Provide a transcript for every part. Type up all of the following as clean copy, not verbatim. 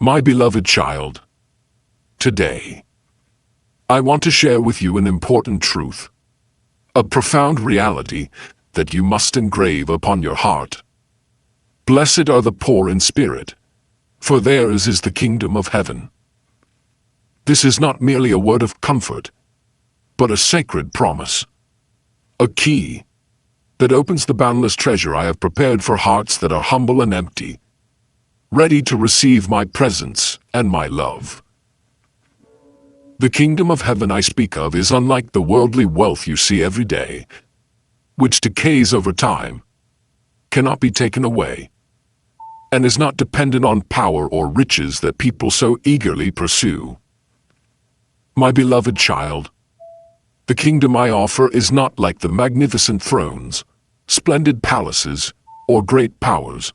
My beloved child, today, I want to share with you an important truth, a profound reality that you must engrave upon your heart. Blessed are the poor in spirit, for theirs is the kingdom of heaven. This is not merely a word of comfort, but a sacred promise, a key that opens the boundless treasure I have prepared for hearts that are humble and empty, ready to receive my presence and my love. The kingdom of heaven I speak of is unlike the worldly wealth you see every day, which decays over time, cannot be taken away, and is not dependent on power or riches that people so eagerly pursue. My beloved child, the kingdom I offer is not like the magnificent thrones, splendid palaces, or great powers.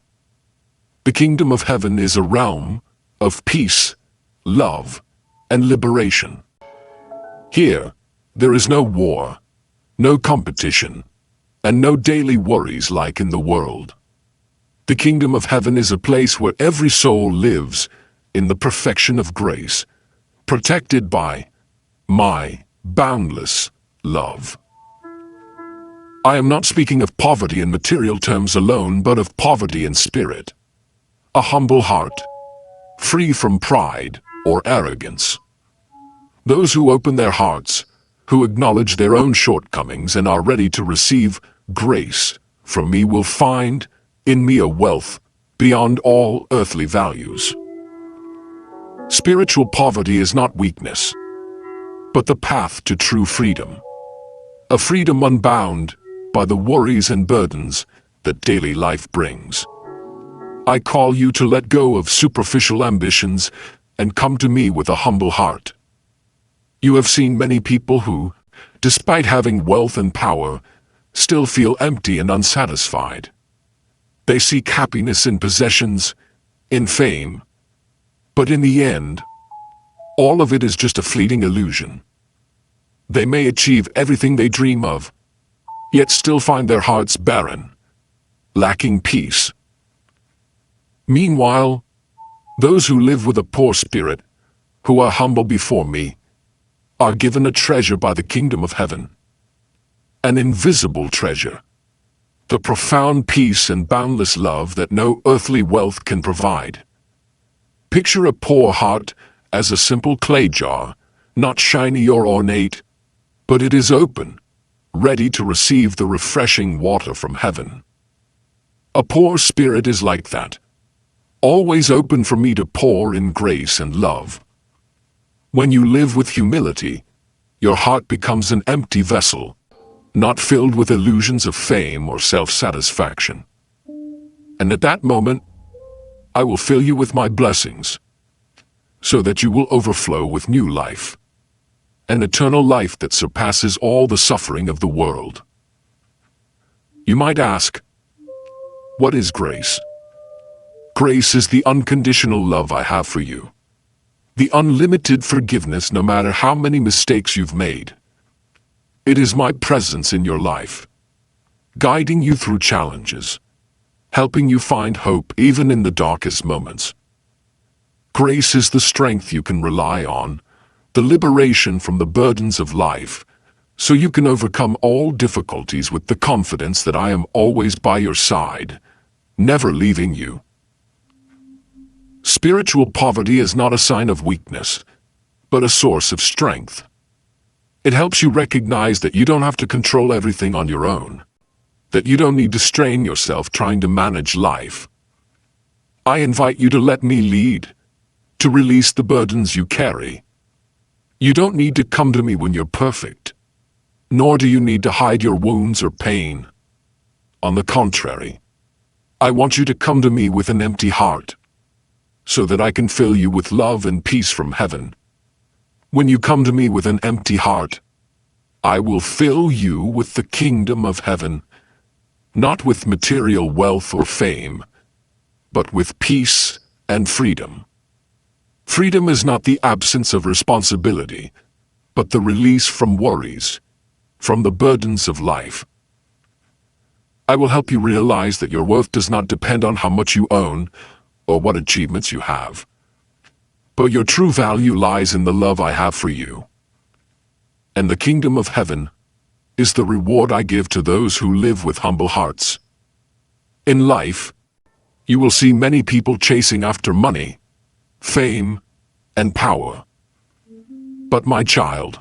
The kingdom of heaven is a realm of peace, love, and liberation. Here, there is no war, no competition, and no daily worries like in the world. The kingdom of heaven is a place where every soul lives in the perfection of grace, protected by my boundless love. I am not speaking of poverty in material terms alone, but of poverty in spirit. A humble heart, free from pride or arrogance. Those who open their hearts, who acknowledge their own shortcomings and are ready to receive grace from me will find in me a wealth beyond all earthly values. Spiritual poverty is not weakness, but the path to true freedom. A freedom unbound by the worries and burdens that daily life brings. I call you to let go of superficial ambitions and come to me with a humble heart. You have seen many people who, despite having wealth and power, still feel empty and unsatisfied. They seek happiness in possessions, in fame, but in the end, all of it is just a fleeting illusion. They may achieve everything they dream of, yet still find their hearts barren, lacking peace. Meanwhile, those who live with a poor spirit, who are humble before me, are given a treasure by the kingdom of heaven. An invisible treasure. The profound peace and boundless love that no earthly wealth can provide. Picture a poor heart as a simple clay jar, not shiny or ornate, but it is open, ready to receive the refreshing water from heaven. A poor spirit is like that, always open for me to pour in grace and love. When you live with humility, your heart becomes an empty vessel, not filled with illusions of fame or self-satisfaction. And at that moment, I will fill you with my blessings, so that you will overflow with new life, an eternal life that surpasses all the suffering of the world. You might ask, what is grace? Grace is the unconditional love I have for you. The unlimited forgiveness no matter how many mistakes you've made. It is my presence in your life, guiding you through challenges, helping you find hope even in the darkest moments. Grace is the strength you can rely on, the liberation from the burdens of life, so you can overcome all difficulties with the confidence that I am always by your side, never leaving you. Spiritual poverty is not a sign of weakness, but a source of strength. It helps you recognize that you don't have to control everything on your own, that you don't need to strain yourself trying to manage life. I invite you to let me lead, to release the burdens you carry. You don't need to come to me when you're perfect, nor do you need to hide your wounds or pain. On the contrary, I want you to come to me with an empty heart, so that I can fill you with love and peace from heaven. When you come to me with an empty heart, I will fill you with the kingdom of heaven, not with material wealth or fame, but with peace and freedom. Freedom is not the absence of responsibility, but the release from worries, from the burdens of life. I will help you realize that your worth does not depend on how much you own or what achievements you have. But your true value lies in the love I have for you. And the kingdom of heaven is the reward I give to those who live with humble hearts. In life, you will see many people chasing after money, fame, and power. But my child,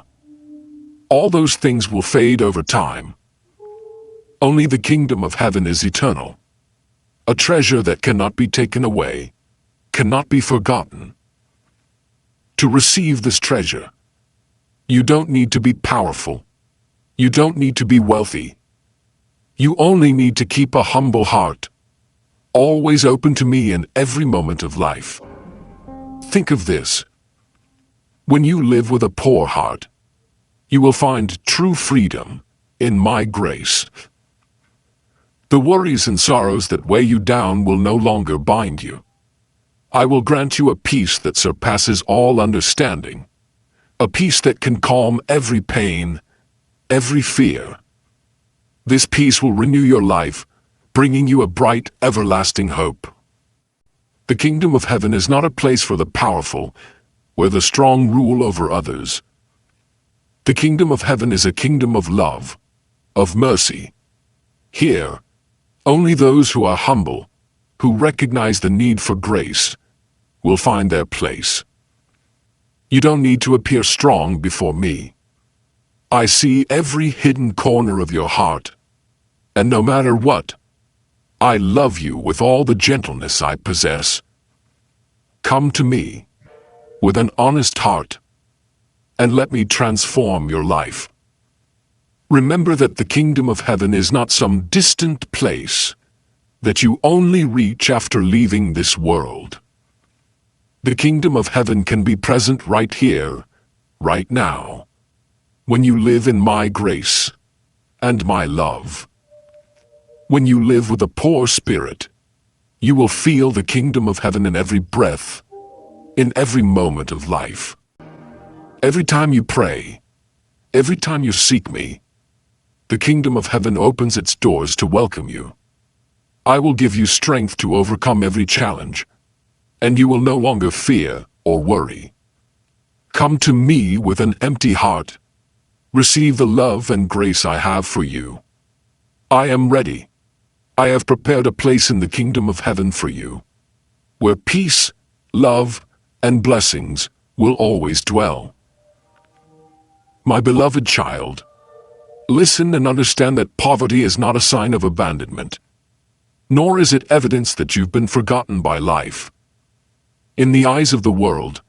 all those things will fade over time. Only the kingdom of heaven is eternal, a treasure that cannot be taken away, cannot be forgotten. To receive this treasure, you don't need to be powerful. You don't need to be wealthy. You only need to keep a humble heart, always open to me in every moment of life. Think of this. When you live with a poor heart, you will find true freedom in my grace. The worries and sorrows that weigh you down will no longer bind you. I will grant you a peace that surpasses all understanding, a peace that can calm every pain, every fear. This peace will renew your life, bringing you a bright, everlasting hope. The kingdom of heaven is not a place for the powerful, where the strong rule over others. The kingdom of heaven is a kingdom of love, of mercy. Here, only those who are humble, who recognize the need for grace, will find their place. You don't need to appear strong before me. I see every hidden corner of your heart, and no matter what, I love you with all the gentleness I possess. Come to me with an honest heart, and let me transform your life. Remember that the kingdom of heaven is not some distant place that you only reach after leaving this world. The kingdom of heaven can be present right here, right now, when you live in my grace and my love. When you live with a poor spirit, you will feel the kingdom of heaven in every breath, in every moment of life. Every time you pray, every time you seek me, the kingdom of heaven opens its doors to welcome you. I will give you strength to overcome every challenge, and you will no longer fear or worry. Come to me with an empty heart. Receive the love and grace I have for you. I am ready. I have prepared a place in the kingdom of heaven for you, where peace, love, and blessings will always dwell. My beloved child, listen and understand that poverty is not a sign of abandonment, nor is it evidence that you've been forgotten by life. In the eyes of the world,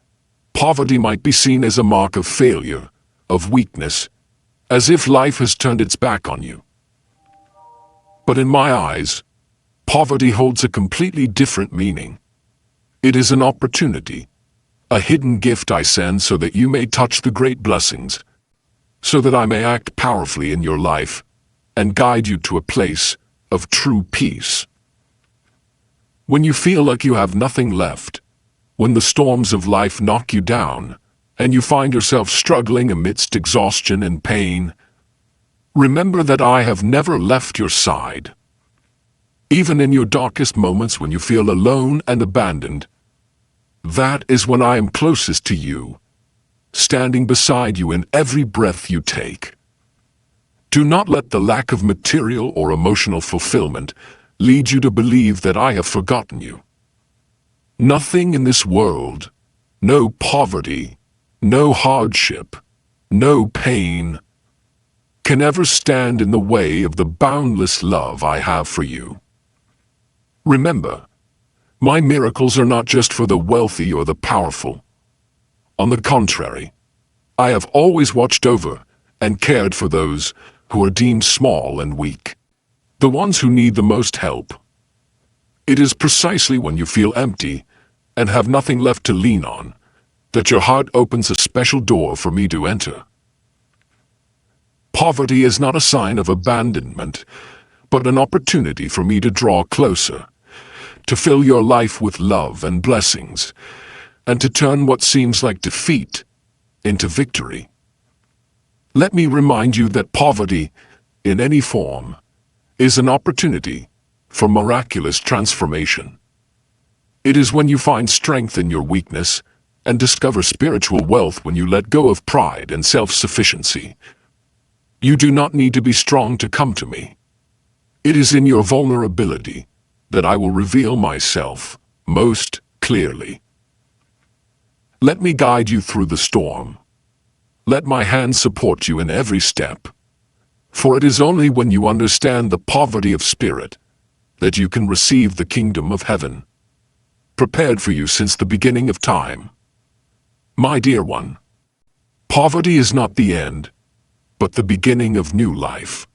poverty might be seen as a mark of failure, of weakness, as if life has turned its back on you. But in my eyes, poverty holds a completely different meaning. It is an opportunity, a hidden gift I send so that you may touch the great blessings, so that I may act powerfully in your life and guide you to a place of true peace. When you feel like you have nothing left, when the storms of life knock you down, and you find yourself struggling amidst exhaustion and pain, remember that I have never left your side. Even in your darkest moments when you feel alone and abandoned, that is when I am closest to you, standing beside you in every breath you take. Do not let the lack of material or emotional fulfillment lead you to believe that I have forgotten you. Nothing in this world, no poverty, no hardship, no pain, can ever stand in the way of the boundless love I have for you. Remember, my miracles are not just for the wealthy or the powerful. On the contrary, I have always watched over and cared for those who are deemed small and weak, the ones who need the most help. It is precisely when you feel empty and have nothing left to lean on that your heart opens a special door for me to enter. Poverty is not a sign of abandonment, but an opportunity for me to draw closer, to fill your life with love and blessings, and to turn what seems like defeat into victory. Let me remind you that poverty, in any form, is an opportunity for miraculous transformation. It is when you find strength in your weakness and discover spiritual wealth when you let go of pride and self-sufficiency. You do not need to be strong to come to me. It is in your vulnerability that I will reveal myself most clearly. Let me guide you through the storm. Let my hand support you in every step. For it is only when you understand the poverty of spirit that you can receive the kingdom of heaven, prepared for you since the beginning of time. My dear one, poverty is not the end, but the beginning of new life.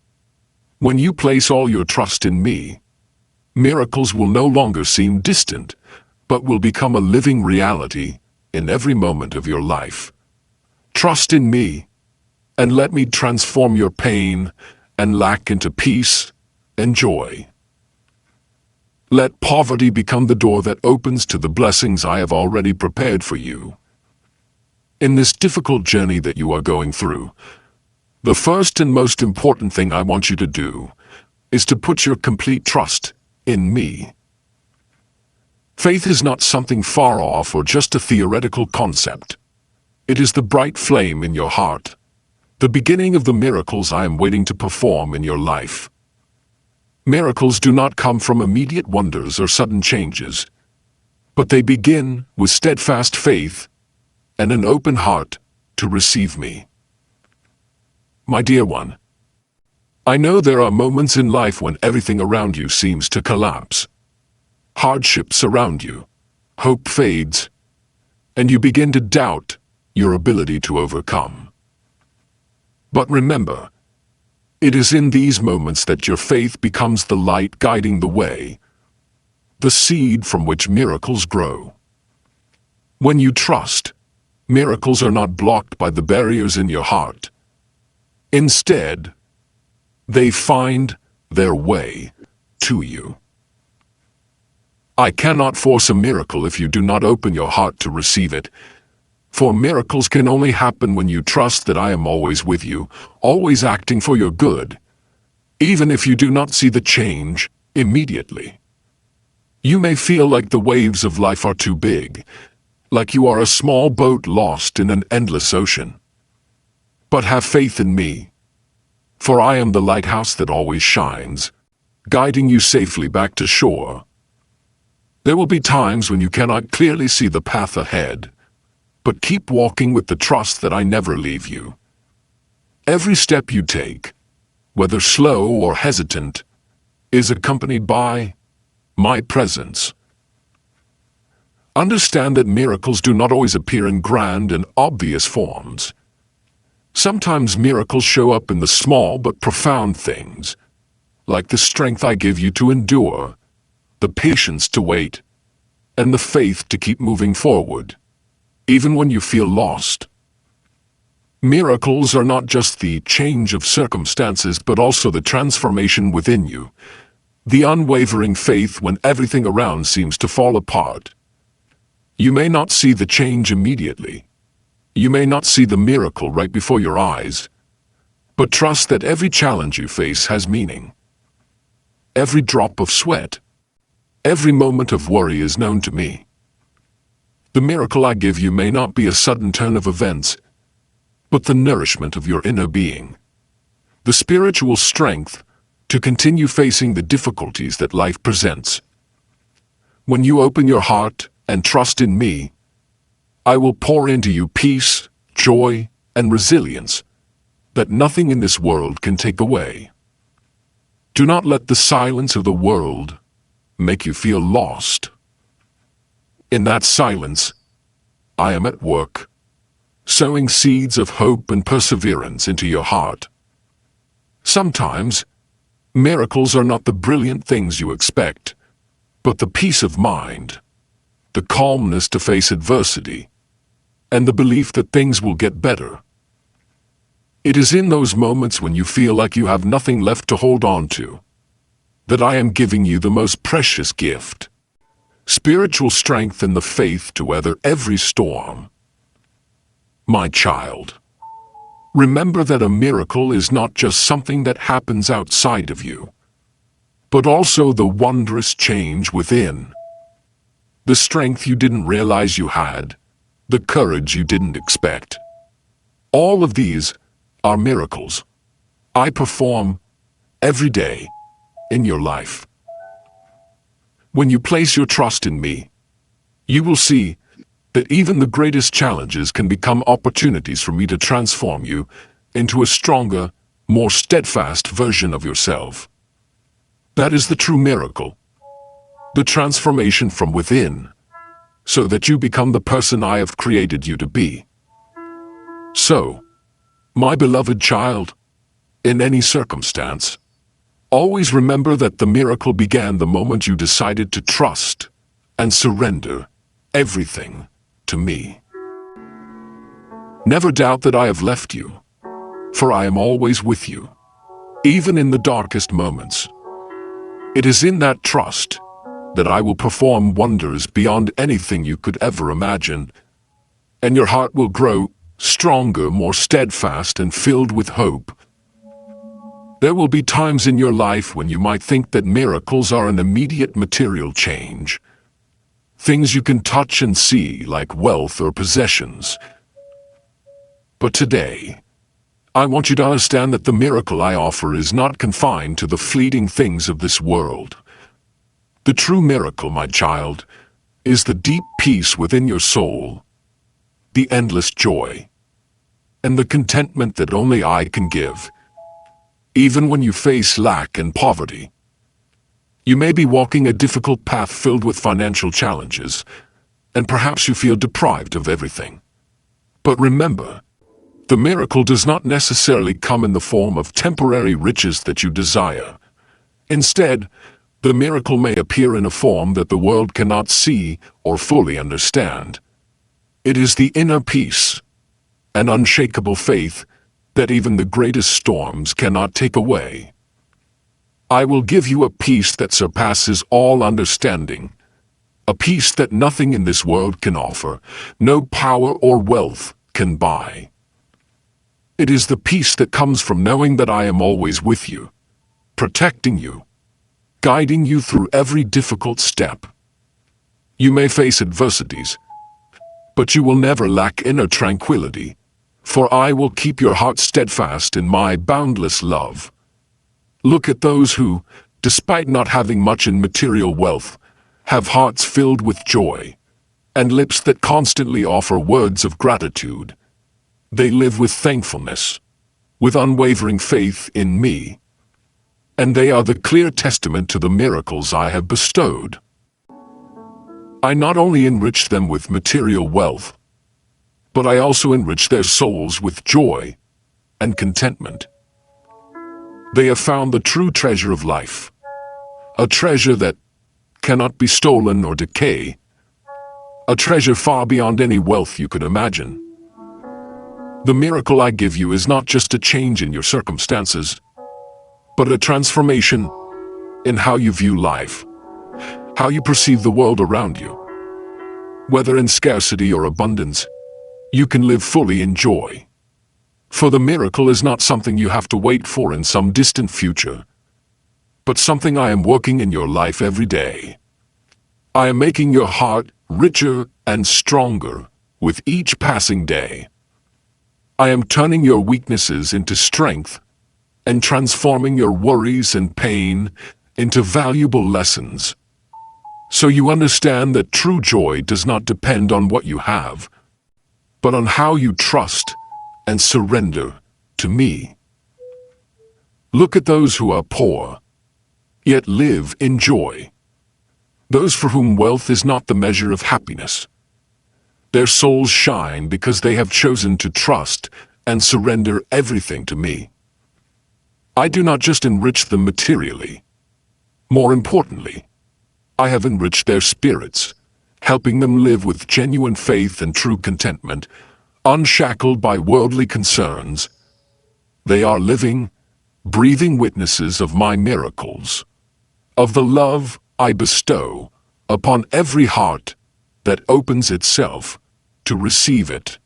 When you place all your trust in me, miracles will no longer seem distant, but will become a living reality in every moment of your life. Trust in me, and let me transform your pain and lack into peace and joy. Let poverty become the door that opens to the blessings I have already prepared for you. In this difficult journey that you are going through, the first and most important thing I want you to do is to put your complete trust in me. Faith is not something far off or just a theoretical concept. It is the bright flame in your heart, the beginning of the miracles I am waiting to perform in your life. Miracles do not come from immediate wonders or sudden changes, but they begin with steadfast faith and an open heart to receive me. My dear one, I know there are moments in life when everything around you seems to collapse. Hardships surround you, hope fades, and you begin to doubt your ability to overcome. But remember, it is in these moments that your faith becomes the light guiding the way, the seed from which miracles grow. When you trust, miracles are not blocked by the barriers in your heart. Instead, they find their way to you. I cannot force a miracle if you do not open your heart to receive it, for miracles can only happen when you trust that I am always with you, always acting for your good, even if you do not see the change immediately. You may feel like the waves of life are too big, like you are a small boat lost in an endless ocean. But have faith in me, for I am the lighthouse that always shines, guiding you safely back to shore. There will be times when you cannot clearly see the path ahead, but keep walking with the trust that I never leave you. Every step you take, whether slow or hesitant, is accompanied by my presence. Understand that miracles do not always appear in grand and obvious forms. Sometimes miracles show up in the small but profound things, like the strength I give you to endure, the patience to wait, and the faith to keep moving forward, even when you feel lost. Miracles are not just the change of circumstances, but also the transformation within you, the unwavering faith when everything around seems to fall apart. You may not see the change immediately. You may not see the miracle right before your eyes, but trust that every challenge you face has meaning. Every drop of sweat, every moment of worry is known to me. The miracle I give you may not be a sudden turn of events, but the nourishment of your inner being, the spiritual strength to continue facing the difficulties that life presents. When you open your heart and trust in me, I will pour into you peace, joy, and resilience that nothing in this world can take away. Do not let the silence of the world make you feel lost. In that silence, I am at work, sowing seeds of hope and perseverance into your heart. Sometimes, miracles are not the brilliant things you expect, but the peace of mind, the calmness to face adversity, and the belief that things will get better. It is in those moments when you feel like you have nothing left to hold on to that I am giving you the most precious gift, spiritual strength and the faith to weather every storm. My child, remember that a miracle is not just something that happens outside of you, but also the wondrous change within. The strength you didn't realize you had, the courage you didn't expect. All of these are miracles I perform every day in your life. When you place your trust in me, you will see that even the greatest challenges can become opportunities for me to transform you into a stronger, more steadfast version of yourself. That is the true miracle, the transformation from within, so that you become the person I have created you to be. So, my beloved child, in any circumstance, always remember that the miracle began the moment you decided to trust and surrender everything to me. Never doubt that I have left you, for I am always with you, even in the darkest moments. It is in that trust that I will perform wonders beyond anything you could ever imagine, and your heart will grow stronger, more steadfast, and filled with hope. There will be times in your life when you might think that miracles are an immediate material change, things you can touch and see like wealth or possessions. But today, I want you to understand that the miracle I offer is not confined to the fleeting things of this world. The true miracle, my child, is the deep peace within your soul, the endless joy, and the contentment that only I can give, even when you face lack and poverty. You may be walking a difficult path filled with financial challenges, and perhaps you feel deprived of everything. But remember, the miracle does not necessarily come in the form of temporary riches that you desire. Instead, the miracle may appear in a form that the world cannot see or fully understand. It is the inner peace and unshakable faith that even the greatest storms cannot take away. I will give you a peace that surpasses all understanding, a peace that nothing in this world can offer, no power or wealth can buy. It is the peace that comes from knowing that I am always with you, protecting you, guiding you through every difficult step. You may face adversities, but you will never lack inner tranquility, for I will keep your heart steadfast in my boundless love. Look at those who, despite not having much in material wealth, have hearts filled with joy, and lips that constantly offer words of gratitude. They live with thankfulness, with unwavering faith in me, and they are the clear testament to the miracles I have bestowed. I not only enrich them with material wealth, but I also enrich their souls with joy and contentment. They have found the true treasure of life, a treasure that cannot be stolen or decay, a treasure far beyond any wealth you could imagine. The miracle I give you is not just a change in your circumstances, but a transformation in how you view life, how you perceive the world around you. Whether in scarcity or abundance, you can live fully in joy. For the miracle is not something you have to wait for in some distant future, but something I am working in your life every day. I am making your heart richer and stronger with each passing day. I am turning your weaknesses into strength and transforming your worries and pain into valuable lessons. So you understand that true joy does not depend on what you have, but on how you trust and surrender to me. Look at those who are poor, yet live in joy. Those for whom wealth is not the measure of happiness. Their souls shine because they have chosen to trust and surrender everything to me. I do not just enrich them materially. More importantly, I have enriched their spirits, helping them live with genuine faith and true contentment, unshackled by worldly concerns. They are living, breathing witnesses of my miracles, of the love I bestow upon every heart that opens itself to receive it.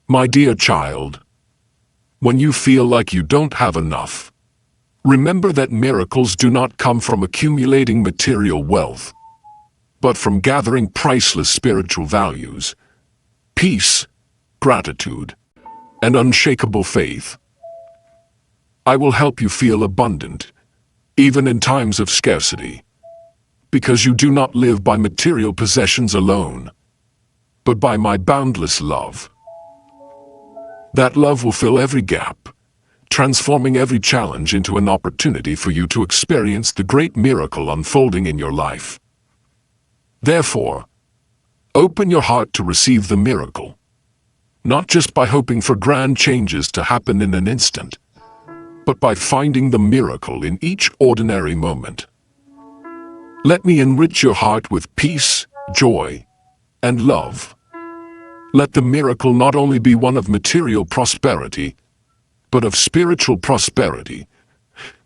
My dear child, when you feel like you don't have enough, remember that miracles do not come from accumulating material wealth, but from gathering priceless spiritual values. peace, gratitude, and unshakable faith. I will help you feel abundant, even in times of scarcity, because you do not live by material possessions alone, but by my boundless love. That love will fill every gap, transforming every challenge into an opportunity for you to experience the great miracle unfolding in your life. Therefore, open your heart to receive the miracle, not just by hoping for grand changes to happen in an instant, but by finding the miracle in each ordinary moment. Let me enrich your heart with peace, joy, and love. Let the miracle not only be one of material prosperity, but of spiritual prosperity,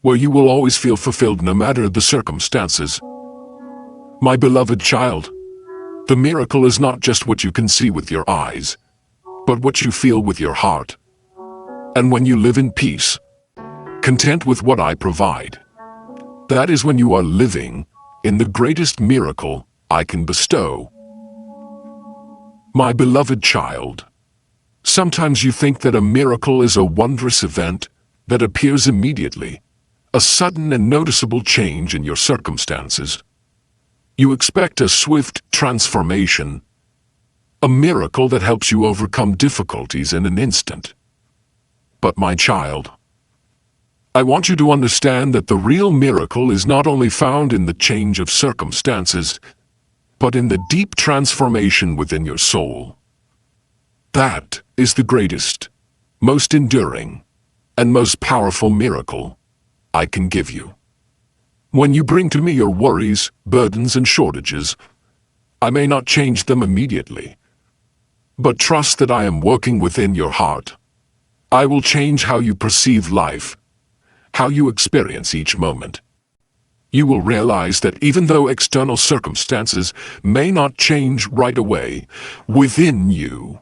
where you will always feel fulfilled no matter the circumstances. My beloved child, the miracle is not just what you can see with your eyes, but what you feel with your heart. And when you live in peace, content with what I provide, that is when you are living in the greatest miracle I can bestow. My beloved child, sometimes you think that a miracle is a wondrous event that appears immediately, a sudden and noticeable change in your circumstances. You expect a swift transformation, a miracle that helps you overcome difficulties in an instant. But my child, I want you to understand that the real miracle is not only found in the change of circumstances, but in the deep transformation within your soul. That is the greatest, most enduring, and most powerful miracle I can give you. When you bring to me your worries, burdens, and shortages, I may not change them immediately, but trust that I am working within your heart. I will change how you perceive life, how you experience each moment. You will realize that even though external circumstances may not change right away, within you,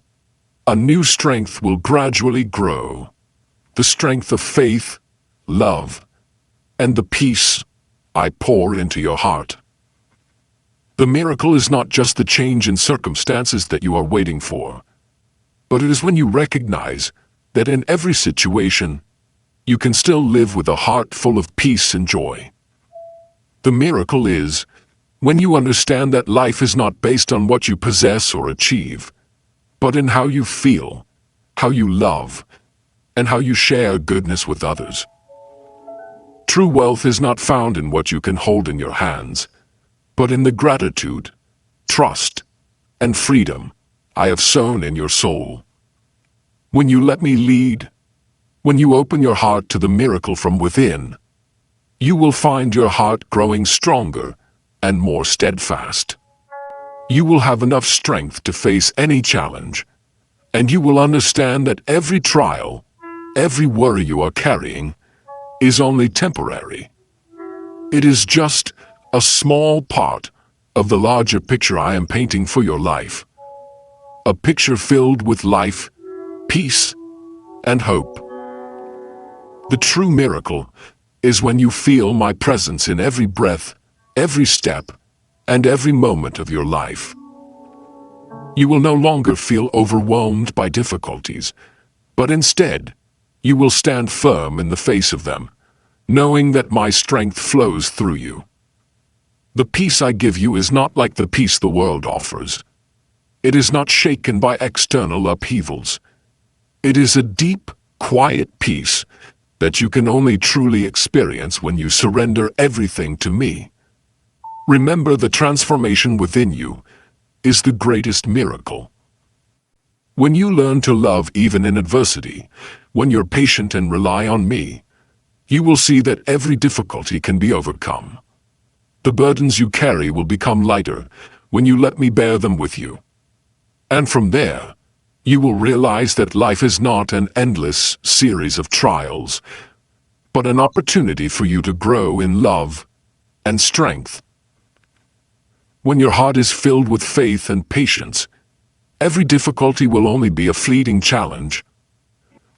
a new strength will gradually grow. The strength of faith, love, and the peace I pour into your heart. The miracle is not just the change in circumstances that you are waiting for, but it is when you recognize that in every situation, you can still live with a heart full of peace and joy. The miracle is when you understand that life is not based on what you possess or achieve, but in how you feel, how you love, and how you share goodness with others. True wealth is not found in what you can hold in your hands, but in the gratitude, trust, and freedom I have sown in your soul. When you let me lead, when you open your heart to the miracle from within, you will find your heart growing stronger and more steadfast. You will have enough strength to face any challenge, and you will understand that every trial, every worry you are carrying, is only temporary. It is just a small part of the larger picture I am painting for your life. A picture filled with life, peace, and hope. The true miracle is when you feel my presence in every breath, every step, and every moment of your life. You will no longer feel overwhelmed by difficulties, but instead, you will stand firm in the face of them, knowing that my strength flows through you. The peace I give you is not like the peace the world offers. It is not shaken by external upheavals. It is a deep, quiet peace that you can only truly experience when you surrender everything to me. Remember, the transformation within you is the greatest miracle. When you learn to love even in adversity, when you're patient and rely on me, you will see that every difficulty can be overcome. The burdens you carry will become lighter when you let me bear them with you. And from there, you will realize that life is not an endless series of trials, but an opportunity for you to grow in love and strength. When your heart is filled with faith and patience, every difficulty will only be a fleeting challenge.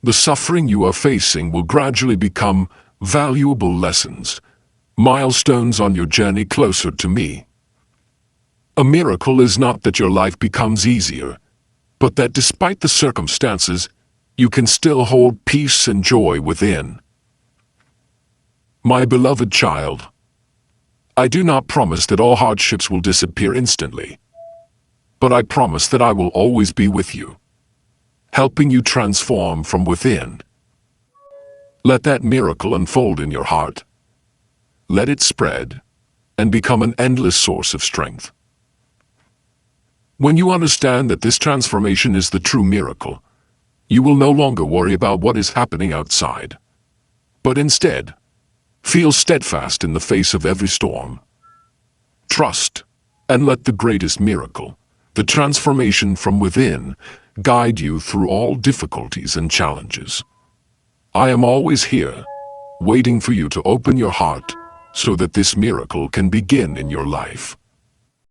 The suffering you are facing will gradually become valuable lessons, milestones on your journey closer to me. A miracle is not that your life becomes easier. but that despite the circumstances, you can still hold peace and joy within. My beloved child, I do not promise that all hardships will disappear instantly, but I promise that I will always be with you, helping you transform from within. Let that miracle unfold in your heart. Let it spread and become an endless source of strength. When you understand that this transformation is the true miracle, you will no longer worry about what is happening outside, but instead, feel steadfast in the face of every storm. Trust, and let the greatest miracle, the transformation from within, guide you through all difficulties and challenges. I am always here, waiting for you to open your heart so that this miracle can begin in your life.